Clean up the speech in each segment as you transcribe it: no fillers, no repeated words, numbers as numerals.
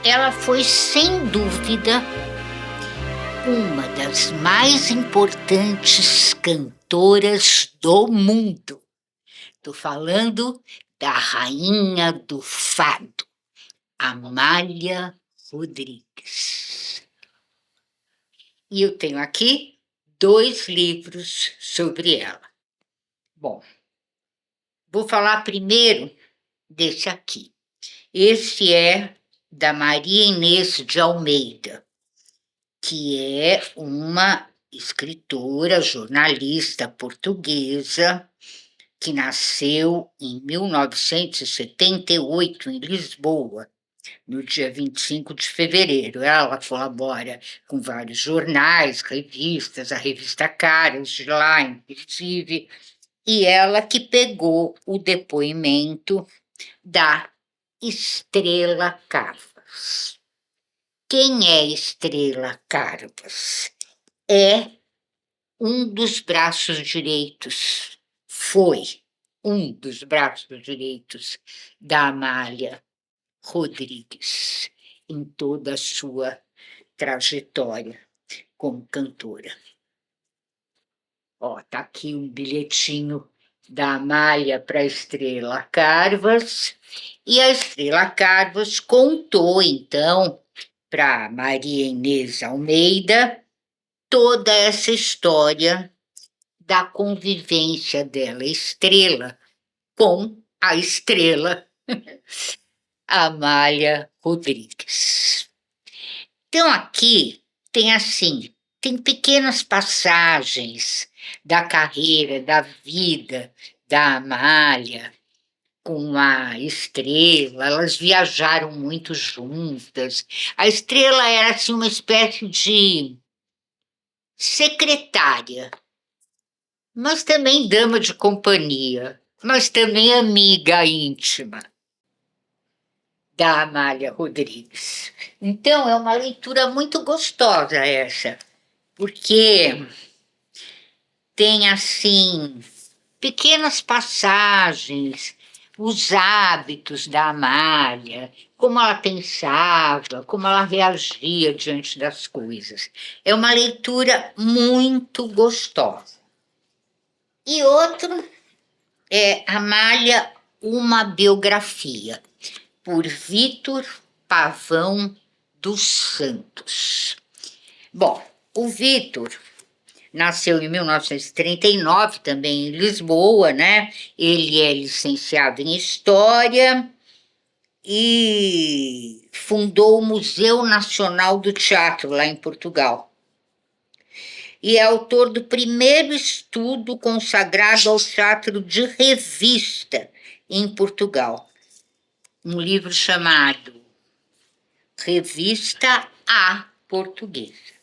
Ela foi, sem dúvida, uma das mais importantes cantoras do mundo. Estou falando da rainha do fado, Amália Rodrigues. E eu tenho aqui 2 livros sobre ela. Bom, vou falar primeiro desse aqui. Esse é da Maria Inês de Almeida, que é uma escritora, jornalista portuguesa, que nasceu em 1978 em Lisboa, no dia 25 de fevereiro. Ela colabora com vários jornais, revistas, a revista Caras, de lá, inclusive, e ela que pegou o depoimento da Estrela Carvas. Quem é Estrela Carvas? É um dos braços direitos, foi um dos braços direitos da Amália Rodrigues em toda a sua trajetória como cantora. Tá aqui um bilhetinho da Amália para a Estrela Carvas, e a Estrela Carvas contou, então, para Maria Inês Almeida toda essa história da convivência dela, Estrela, com a estrela Amália Rodrigues. Então, aqui tem pequenas passagens da carreira, da vida da Amália com a Estrela. Elas viajaram muito juntas. A Estrela era assim, uma espécie de secretária, mas também dama de companhia, mas também amiga íntima da Amália Rodrigues. Então, é uma leitura muito gostosa essa, porque tem, assim, pequenas passagens, os hábitos da Amália, como ela pensava, como ela reagia diante das coisas. É uma leitura muito gostosa. E outro é Amália, uma biografia, por Vítor Pavão dos Santos. Bom, o Vítor nasceu em 1939, também em Lisboa, né? Ele é licenciado em História e fundou o Museu Nacional do Teatro, lá em Portugal. E é autor do primeiro estudo consagrado ao teatro de revista em Portugal. Um livro chamado Revista à Portuguesa.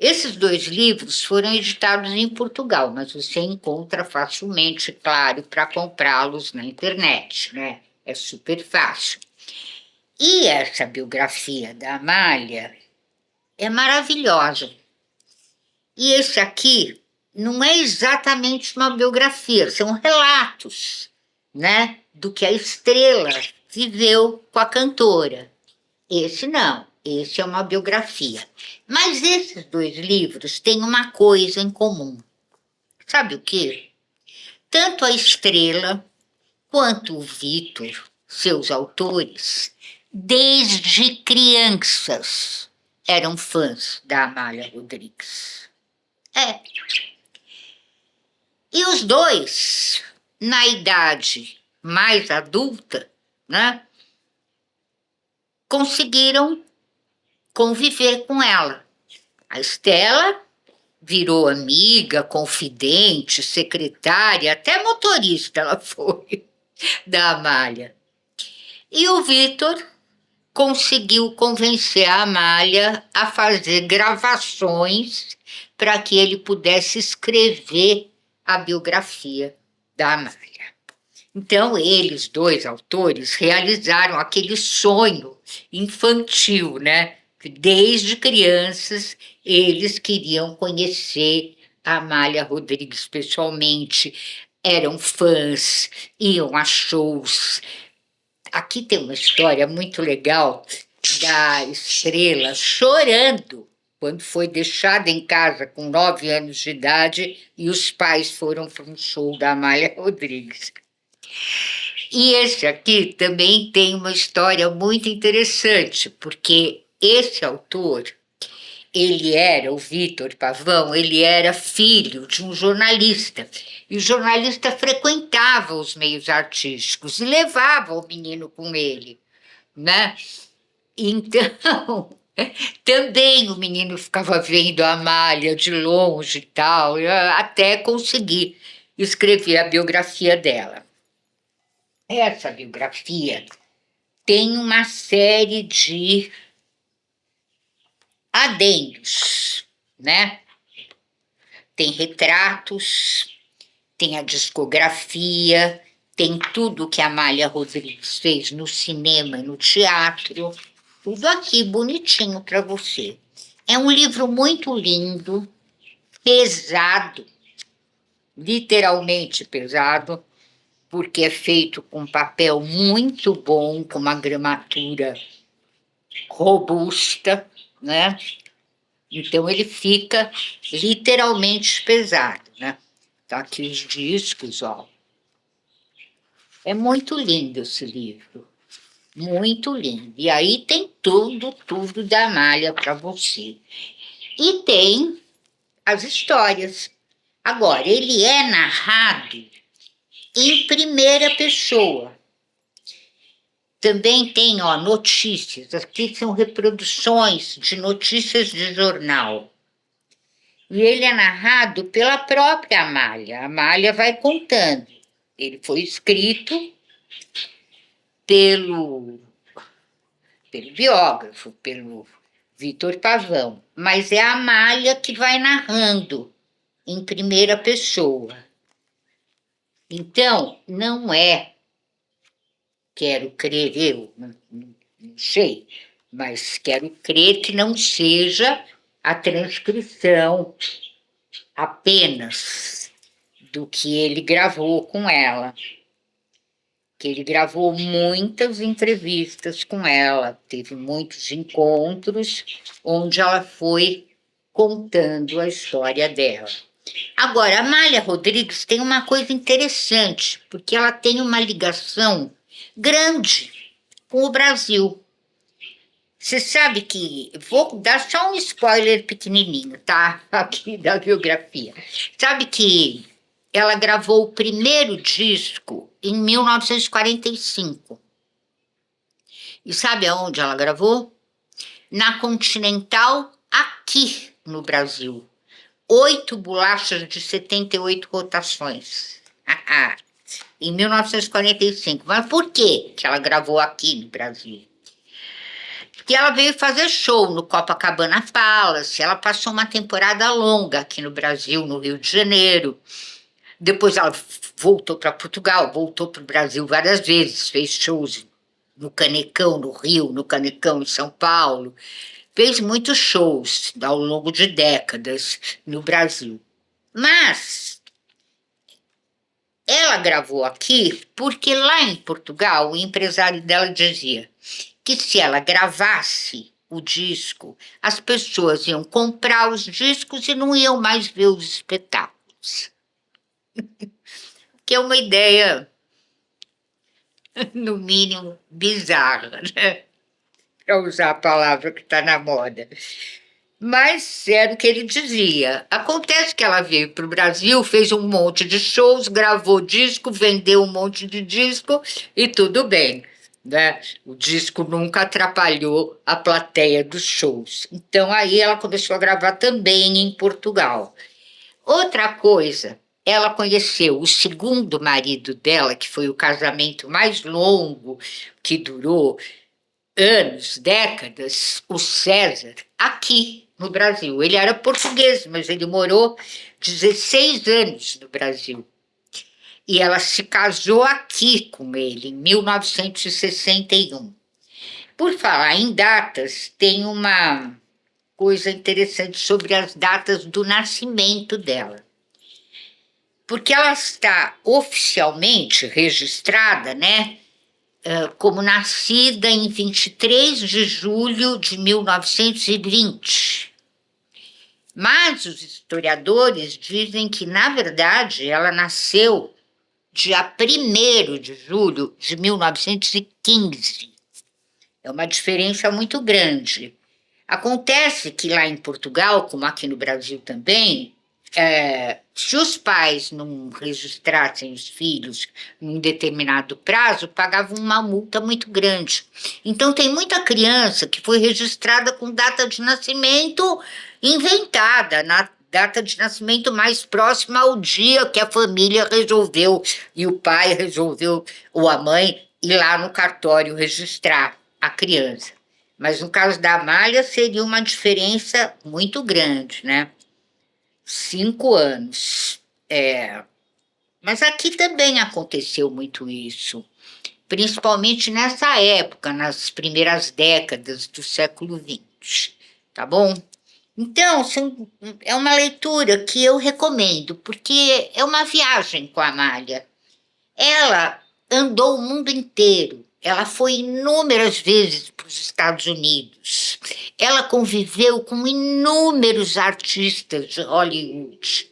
Esses 2 livros foram editados em Portugal, mas você encontra facilmente, claro, para comprá-los na internet, né? É super fácil. E essa biografia da Amália é maravilhosa. E esse aqui não é exatamente uma biografia, são relatos, né, do que a Estrela viveu com a cantora. Esse não, esse é uma biografia. Mas esses 2 livros têm uma coisa em comum. Sabe o quê? Tanto a Estrela quanto o Vítor, seus autores, desde crianças, eram fãs da Amália Rodrigues. E os 2, na idade mais adulta, né, conseguiram conviver com ela. A Estela virou amiga, confidente, secretária, até motorista ela foi, da Amália. E o Vítor conseguiu convencer a Amália a fazer gravações para que ele pudesse escrever a biografia da Amália. Então, eles, 2 autores, realizaram aquele sonho infantil, né? Desde crianças, eles queriam conhecer a Amália Rodrigues pessoalmente, eram fãs, iam a shows. Aqui tem uma história muito legal da Estrela chorando quando foi deixada em casa com 9 anos de idade e os pais foram para um show da Amália Rodrigues. E esse aqui também tem uma história muito interessante, porque esse autor, o Vitor Pavão, ele era filho de um jornalista. E o jornalista frequentava os meios artísticos e levava o menino com ele, né? Então, também o menino ficava vendo a Amália de longe e tal, até conseguir escrever a biografia dela. Essa biografia tem uma série de adendos, né? Tem retratos, tem a discografia, tem tudo que a Amália Rodrigues fez no cinema, no teatro, tudo aqui bonitinho para você. É um livro muito lindo, pesado, literalmente pesado, porque é feito com papel muito bom, com uma gramatura robusta, né? Então ele fica literalmente pesado, né? Tá aqui os discos, ó. É muito lindo esse livro, muito lindo. E aí tem tudo da Amália para você. E tem as histórias. Agora, ele é narrado em primeira pessoa. Também tem, ó, notícias. Aqui são reproduções de notícias de jornal. E ele é narrado pela própria Amália. A Amália vai contando. Ele foi escrito pelo biógrafo, pelo Vitor Pavão, mas é a Amália que vai narrando em primeira pessoa. Então, não é, quero crer eu, não sei, mas quero crer que não seja a transcrição apenas do que ele gravou com ela. Que ele gravou muitas entrevistas com ela, teve muitos encontros onde ela foi contando a história dela. Agora, a Amália Rodrigues tem uma coisa interessante, porque ela tem uma ligação grande com o Brasil. Você sabe que, vou dar só um spoiler pequenininho, tá? Aqui da biografia. Sabe que ela gravou o primeiro disco em 1945. E sabe aonde ela gravou? Na Continental, aqui no Brasil. 8 bolachas de 78 rotações. Em 1945. Mas por que ela gravou aqui no Brasil? Porque ela veio fazer show no Copacabana Palace. Ela passou uma temporada longa aqui no Brasil, no Rio de Janeiro. Depois ela voltou para Portugal, voltou para o Brasil várias vezes, fez shows no Canecão, no Rio, no Canecão, em São Paulo. Fez muitos shows ao longo de décadas no Brasil. Mas ela gravou aqui porque lá em Portugal o empresário dela dizia que se ela gravasse o disco, as pessoas iam comprar os discos e não iam mais ver os espetáculos. Que é uma ideia, no mínimo, bizarra, né? Para usar a palavra que está na moda. Mas era o que ele dizia. Acontece que ela veio para o Brasil, fez um monte de shows, gravou disco, vendeu um monte de disco e tudo bem, né? O disco nunca atrapalhou a plateia dos shows. Então aí ela começou a gravar também em Portugal. Outra coisa, ela conheceu o segundo marido dela, que foi o casamento mais longo, que durou anos, décadas, o César, aqui no Brasil. Ele era português, mas ele morou 16 anos no Brasil. E ela se casou aqui com ele, em 1961. Por falar em datas, tem uma coisa interessante sobre as datas do nascimento dela. Porque ela está oficialmente registrada, né, como nascida em 23 de julho de 1920. Mas os historiadores dizem que, na verdade, ela nasceu dia 1º de julho de 1915. É uma diferença muito grande. Acontece que lá em Portugal, como aqui no Brasil também, se os pais não registrassem os filhos num determinado prazo, pagavam uma multa muito grande. Então, tem muita criança que foi registrada com data de nascimento inventada, na data de nascimento mais próxima ao dia que a família resolveu, e o pai resolveu, ou a mãe, ir lá no cartório registrar a criança. Mas no caso da Amália seria uma diferença muito grande, né? 5 anos. Mas aqui também aconteceu muito isso, principalmente nessa época, nas primeiras décadas do século XX, tá bom? Então, é uma leitura que eu recomendo, porque é uma viagem com a Amália. Ela andou o mundo inteiro. Ela foi inúmeras vezes para os Estados Unidos. Ela conviveu com inúmeros artistas de Hollywood.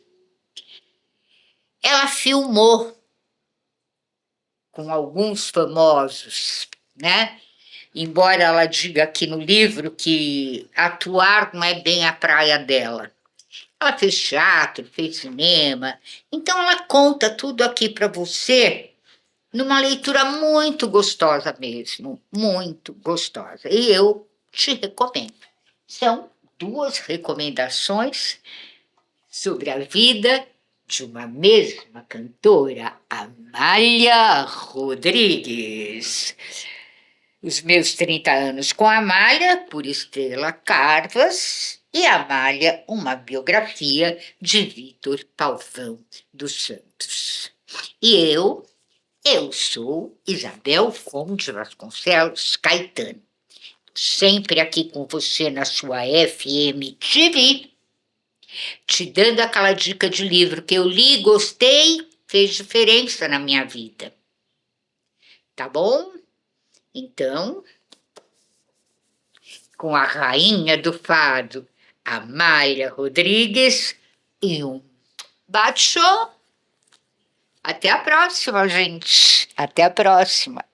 Ela filmou com alguns famosos, né? Embora ela diga aqui no livro que atuar não é bem a praia dela. Ela fez teatro, fez cinema. Então ela conta tudo aqui para você numa leitura muito gostosa mesmo, muito gostosa. E eu te recomendo. São 2 recomendações sobre a vida de uma mesma cantora, Amália Rodrigues. Os meus 30 anos com a Amália, por Estrela Carvas, e Amália, uma biografia de Vítor Palvão dos Santos. E eu sou Isabel Conde Vasconcelos Caetano, sempre aqui com você na sua FM TV, te dando aquela dica de livro que eu li, gostei, fez diferença na minha vida. Tá bom? Então, com a rainha do fado, Amália Rodrigues, e um bate-show. Até a próxima, gente. Até a próxima.